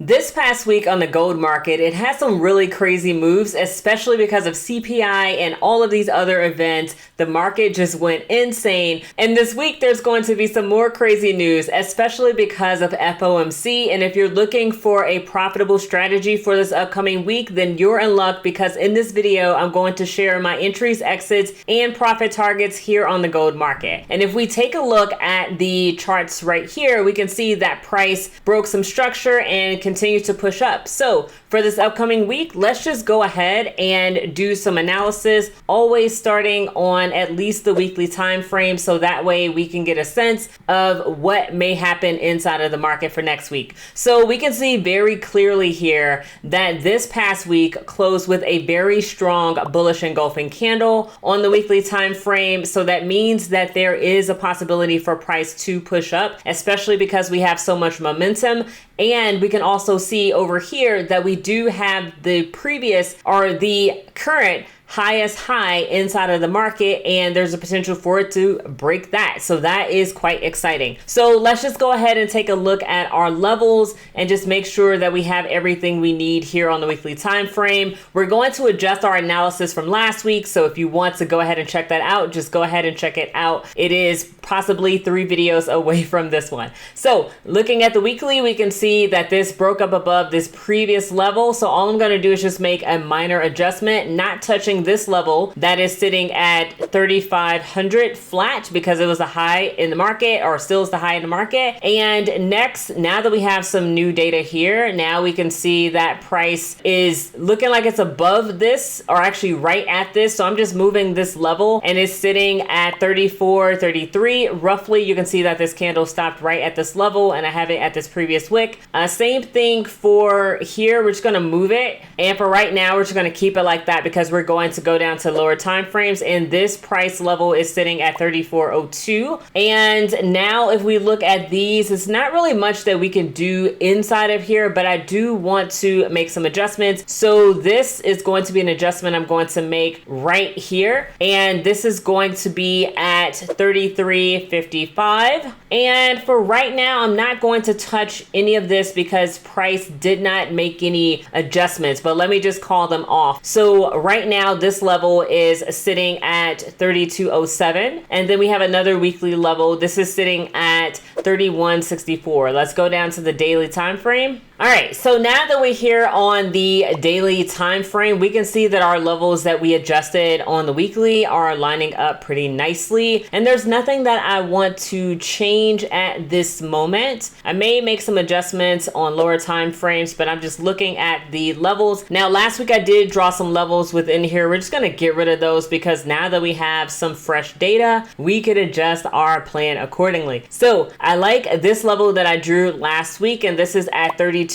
This past week on the gold market, it had some really crazy moves, especially because of CPI and all of these other events. The market just went insane. And this week, there's going to be some more crazy news, especially because of FOMC. And if you're looking for a profitable strategy for this upcoming week, then you're in luck, because in this video, I'm going to share my entries, exits, and profit targets here on the gold market. And if we take a look at the charts right here, we can see that price broke some structure and continues to push up. So for this upcoming week, let's just go ahead and do some analysis, always starting on at least the weekly time frame, so that way we can get a sense of what may happen inside of the market for next week. So we can see very clearly here that this past week closed with a very strong bullish engulfing candle on the weekly time frame. So that means that there is a possibility for price to push up, especially because we have so much momentum. And we can also see over here that we do have the previous or the current highest high inside of the market, and there's a potential for it to break that. So that is quite exciting. So let's just go ahead and take a look at our levels and just make sure that we have everything we need here on the weekly time frame. We're going to adjust our analysis from last week, so if you want to go ahead and check that out, just go ahead and check it out. It is possibly 3 videos away from this one. So looking at the weekly, we can see that this broke up above this previous level. So all I'm going to do is just make a minor adjustment, not touching this level that is sitting at 3,500 flat, because it was a high in the market, or still is the high in the market. And next, now that we have some new data here, now we can see that price is looking like it's above this, or actually right at this. So I'm just moving this level, and it's sitting at 34, 33 roughly. You can see that this candle stopped right at this level, and I have it at this previous wick. Same thing for here. We're just going to move it, and for right now, we're just going to keep it like that, because we're going to go down to lower time frames, and this price level is sitting at 34.02. And now if we look at these, it's not really much that we can do inside of here, but I do want to make some adjustments. So this is going to be an adjustment I'm going to make right here, and this is going to be at 33.55. And for right now, I'm not going to touch any of this because price did not make any adjustments, but let me just call them off. So right now, this level is sitting at 32.07, and then we have another weekly level. This is sitting at 31.64. Let's go down to the daily time frame. All right, so now that we're here on the daily time frame, we can see that our levels that we adjusted on the weekly are lining up pretty nicely, and there's nothing that I want to change at this moment. I may make some adjustments on lower time frames, but I'm just looking at the levels. Now, last week I did draw some levels within here. We're just gonna get rid of those, because now that we have some fresh data, we could adjust our plan accordingly. So I like this level that I drew last week, and this is at 32.84.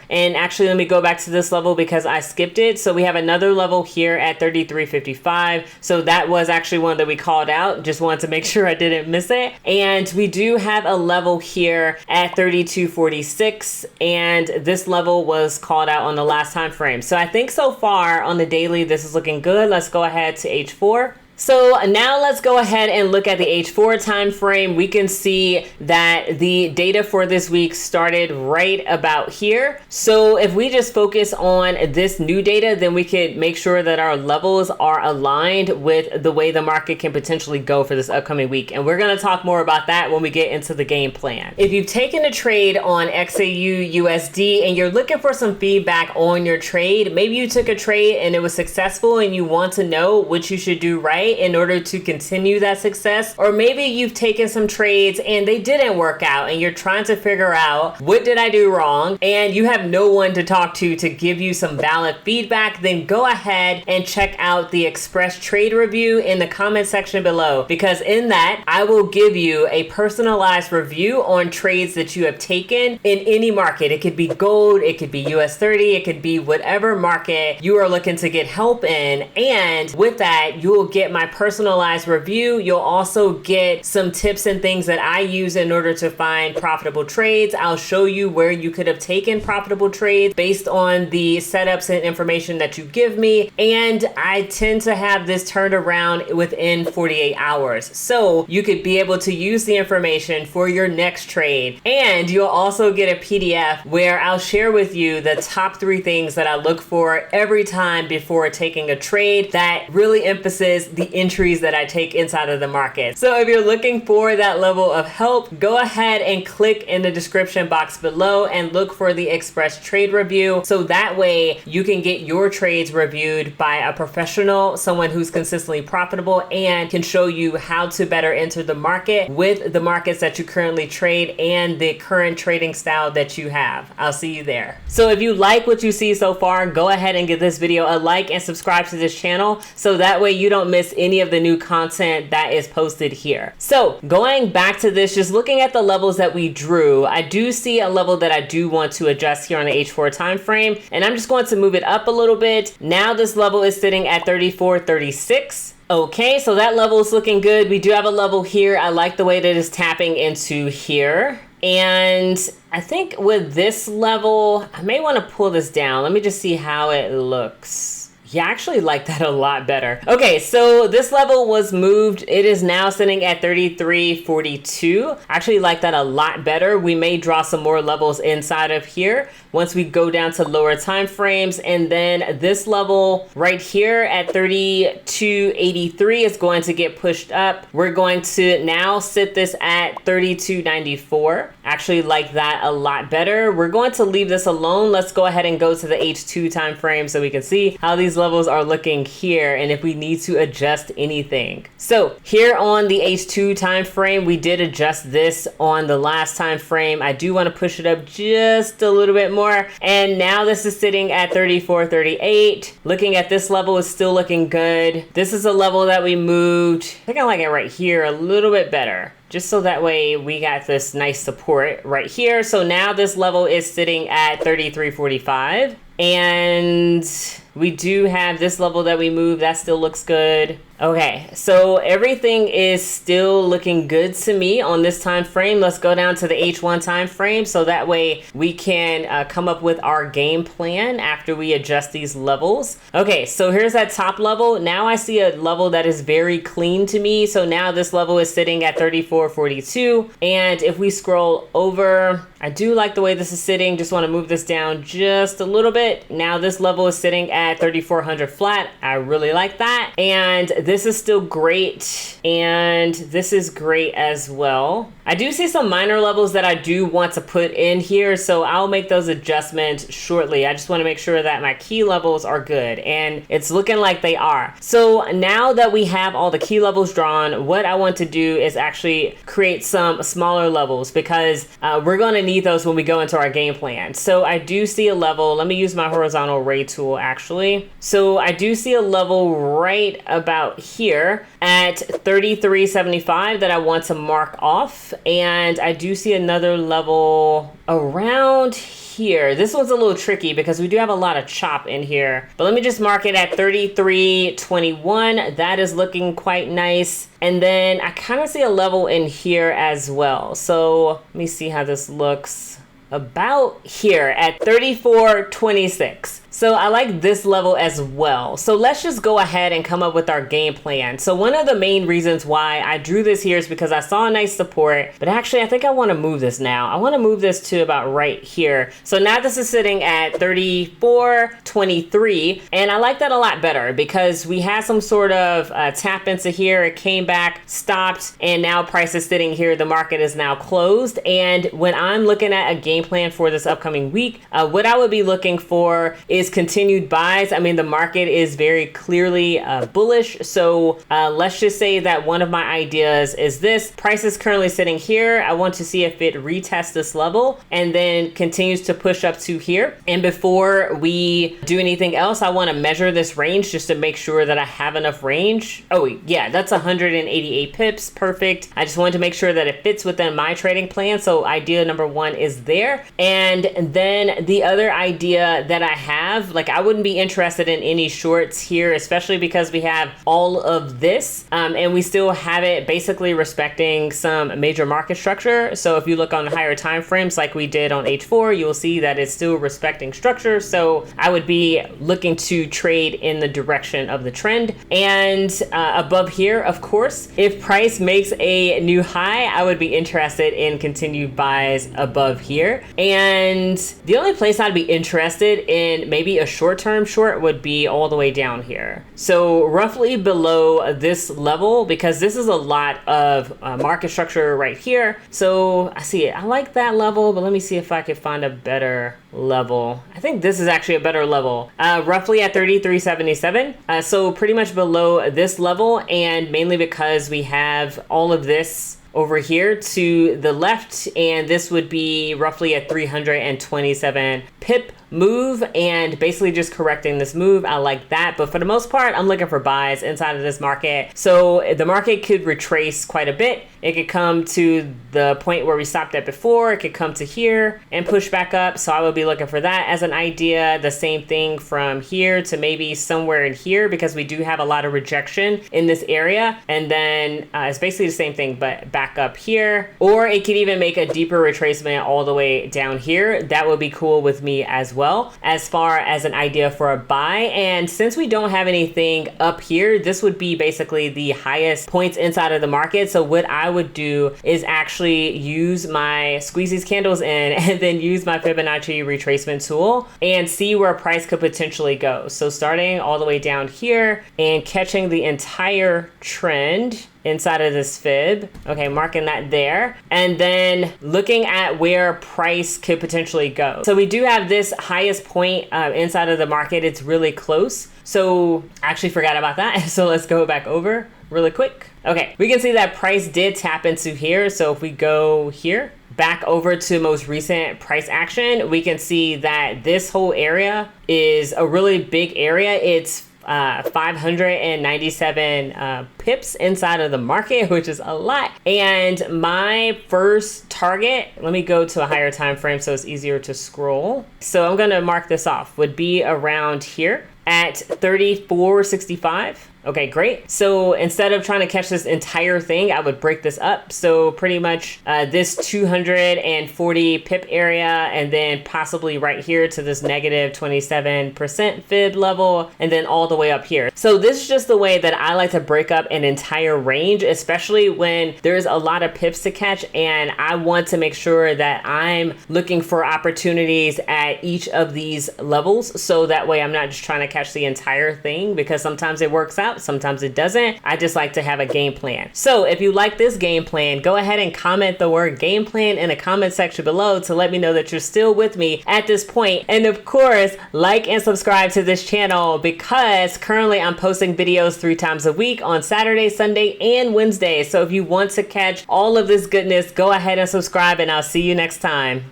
And actually, let me go back to this level because I skipped it. So we have another level here at 33.55. So that was actually one that we called out. Just wanted to make sure I didn't miss it. And we do have a level here at 32.46, and this level was called out on the last time frame. So I think so far on the daily, this is looking good. Let's go ahead to H4. So now let's go ahead and look at the H4 time frame. We can see that the data for this week started right about here. So if we just focus on this new data, then we could make sure that our levels are aligned with the way the market can potentially go for this upcoming week. And we're going to talk more about that when we get into the game plan. If you've taken a trade on XAU USD and you're looking for some feedback on your trade, maybe you took a trade and it was successful and you want to know what you should do right in order to continue that success, or maybe you've taken some trades and they didn't work out and you're trying to figure out, what did I do wrong, and you have no one to talk to give you some valid feedback, then go ahead and check out the Express Trade Review in the comment section below, because in that I will give you a personalized review on trades that you have taken in any market. It could be gold, it could be US 30, it could be whatever market you are looking to get help in, and with that you will get my personalized review. You'll also get some tips and things that I use in order to find profitable trades. I'll show you where you could have taken profitable trades based on the setups and information that you give me. And I tend to have this turned around within 48 hours. So you could be able to use the information for your next trade. And you'll also get a PDF where I'll share with you the top 3 things that I look for every time before taking a trade that really emphasize the entries that I take inside of the market. So if you're looking for that level of help, go ahead and click in the description box below and look for the Express Trade Review. So that way you can get your trades reviewed by a professional, someone who's consistently profitable and can show you how to better enter the market with the markets that you currently trade and the current trading style that you have. I'll see you there. So if you like what you see so far, go ahead and give this video a like and subscribe to this channel so that way you don't miss any of the new content that is posted here. So going back to this, just looking at the levels that we drew, I do see a level that I do want to adjust here on the H4 time frame, and I'm just going to move it up a little bit. Now this level is sitting at 34.36. Okay, so that level is looking good. We do have a level here. I like the way that it's tapping into here. And I think with this level, I may want to pull this down. Let me just see how it looks. Yeah, I actually like that a lot better. Okay, so this level was moved. It is now sitting at 33.42. I actually like that a lot better. We may draw some more levels inside of here once we go down to lower time frames. And then this level right here at 32.83 is going to get pushed up. We're going to now sit this at 32.94. Actually like that a lot better. We're going to leave this alone. Let's go ahead and go to the H2 time frame so we can see how these levels are looking here and if we need to adjust anything. So here on the H2 time frame, we did adjust this on the last time frame. I do want to push it up just a little bit more. And now this is sitting at 34.38. Looking at this level is still looking good. This is a level that we moved. I think I like it right here a little bit better, just so that way we got this nice support right here. So now this level is sitting at 33.45. And we do have this level that we moved. That still looks good. Okay, so everything is still looking good to me on this time frame. Let's go down to the H1 time frame so that way we can come up with our game plan after we adjust these levels. Okay, so here's that top level. Now I see a level that is very clean to me. So now this level is sitting at 34.42. And if we scroll over, I do like the way this is sitting. Just want to move this down just a little bit. Now this level is sitting at 3,400 flat. I really like that. And this is still great. And this is great as well. I do see some minor levels that I do want to put in here. So I'll make those adjustments shortly. I just want to make sure that my key levels are good. And it's looking like they are. So now that we have all the key levels drawn, what I want to do is actually create some smaller levels because we're going to need those when we go into our game plan. So I do see a level. Let me use my horizontal ray tool actually. So I do see a level right about here at 33.75 that I want to mark off. And I do see another level around here. This one's a little tricky because we do have a lot of chop in here. But let me just mark it at 33.21. That is looking quite nice. And then I kind of see a level in here as well. So let me see how this looks. About here at 34.26. So I like this level as well. So let's just go ahead and come up with our game plan. So one of the main reasons why I drew this here is because I saw a nice support, but actually I think I want to move this now. I want to move this to about right here. So now this is sitting at 34.23, and I like that a lot better because we had some sort of tap into here. It came back, stopped, and now price is sitting here. The market is now closed. And when I'm looking at a game plan for this upcoming week, what I would be looking for is continued buys. I mean, the market is very clearly bullish. So let's just say that one of my ideas is this. Price is currently sitting here. I want to see if it retests this level and then continues to push up to here. And before we do anything else, I want to measure this range just to make sure that I have enough range. Oh yeah, that's 188 pips. Perfect. I just wanted to make sure that it fits within my trading plan. So idea number one is there. there. And then the other idea that I have, like, I wouldn't be interested in any shorts here, especially because we have all of this and we still have it basically respecting some major market structure. So if you look on higher time frames like we did on H4, you will see that it's still respecting structure. So I would be looking to trade in the direction of the trend. And above here, of course, if price makes a new high, I would be interested in continued buys above here. And the only place I'd be interested in maybe a short-term short would be all the way down here. So roughly below this level, because this is a lot of market structure right here. So I see it. I like that level, but let me see if I could find a better level. I think this is actually a better level, roughly at 33.77. So pretty much below this level, and mainly because we have all of this over here to the left, and this would be roughly a 327 pip move, and basically just correcting this move. I like that, but for the most part, I'm looking for buys inside of this market. So the market could retrace quite a bit. It could come to the point where we stopped at before. It could come to here and push back up. So I would be looking for that as an idea. The same thing from here to maybe somewhere in here, because we do have a lot of rejection in this area. And then it's basically the same thing, but back up here. Or it could even make a deeper retracement all the way down here. That would be cool with me as well, as far as an idea for a buy. And since we don't have anything up here, this would be basically the highest points inside of the market. So what I would do is actually use my squeeze these candles in and then use my Fibonacci retracement tool and see where price could potentially go. So starting all the way down here and catching the entire trend inside of this fib. Okay, marking that there. And then looking at where price could potentially go. So we do have this highest point inside of the market. It's really close. So I actually forgot about that. So let's go back over really quick. Okay, we can see that price did tap into here. So if we go here, back over to most recent price action, we can see that this whole area is a really big area. It's 597 pips inside of the market, which is a lot. And my first target, let me go to a higher time frame so it's easier to scroll. So I'm gonna mark this off, would be around here at 34.65. Okay, great. So instead of trying to catch this entire thing, I would break this up. So pretty much this 240 pip area, and then possibly right here to this negative 27% fib level, and then all the way up here. So this is just the way that I like to break up an entire range, especially when there's a lot of pips to catch, and I want to make sure that I'm looking for opportunities at each of these levels. So that way I'm not just trying to catch the entire thing, because sometimes it works out, sometimes it doesn't. I just like to have a game plan. So if you like this game plan, go ahead and comment the word game plan in the comment section below to let me know that you're still with me at this point. And of course, like and subscribe to this channel, because currently I'm posting videos 3 times a week on Saturday, Sunday, and Wednesday. So if you want to catch all of this goodness, go ahead and subscribe, and I'll see you next time.